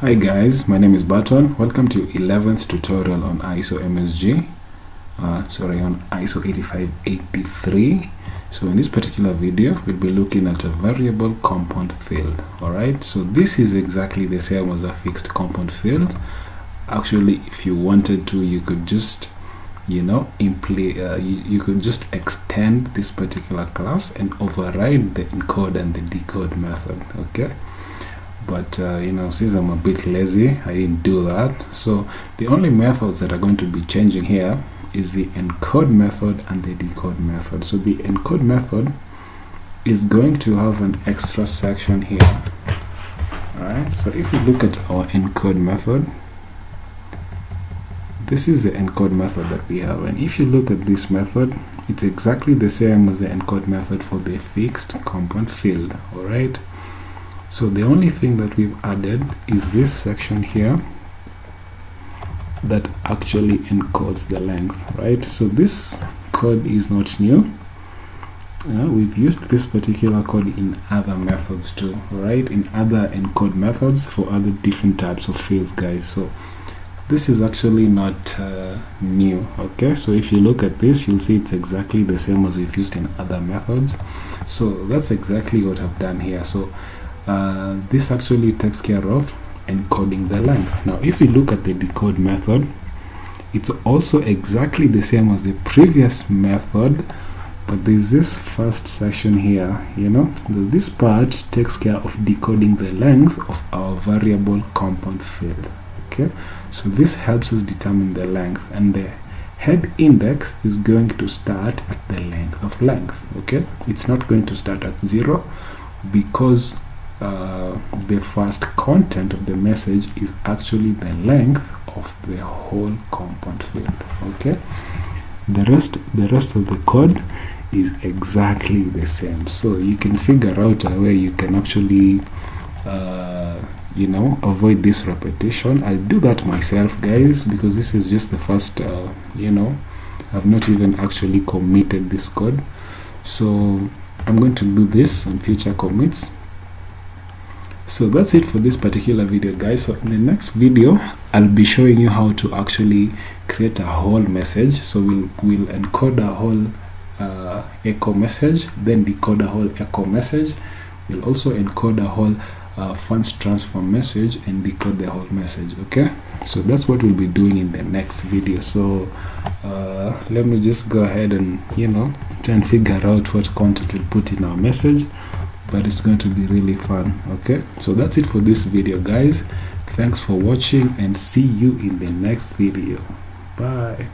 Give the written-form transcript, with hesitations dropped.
Hi guys, my name is Burton. Welcome to 11th tutorial on ISO MSG. On ISO 8583. So in this particular video, we'll be looking at a variable compound field. Alright, so this is exactly the same as a fixed compound field. Actually, if you wanted to, you could just you could just extend this particular class and override the encode and the decode method. Okay, but since I'm a bit lazy, I didn't do that. So the only methods that are going to be changing here is the encode method and the decode method. So the encode method is going to have an extra section here. Alright, so if we look at our encode method, this is the encode method that we have, and if you look at this method, it's exactly the same as the encode method for the fixed compound field. Alright, so the only thing that we've added is this section here that actually encodes the length, right? So this code is not new. We've used this particular code in other methods too, right? In other encode methods for other different types of fields, guys. So this is actually not new. Okay, so if you look at this, you'll see it's exactly the same as we've used in other methods. So that's exactly what I've done here. So this actually takes care of encoding the length. Now if we look at the decode method, it's also exactly the same as the previous method, but there's this first section here. This part takes care of decoding the length of our variable compound field. Okay, so this helps us determine the length, and the head index is going to start at the length of length. Okay, it's not going to start at 0 because the first content of the message is actually the length of the whole compound field. Okay, the rest of the code is exactly the same, so you can figure out a way you can actually avoid this repetition. I'll do that myself, guys, because this is just the first I've not even actually committed this code, so I'm going to do this on future commits. So that's it for this particular video, guys. So in the next video, I'll be showing you how to actually create a whole message. So we'll encode a whole echo message, then decode a whole echo message. We'll also encode a whole funds transform message and decode the whole message. Okay, so that's what we'll be doing in the next video. So let me just go ahead and try and figure out what content we'll put in our message, but it's going to be really fun. Okay, so that's it for this video, guys. Thanks for watching and see you in the next video. Bye.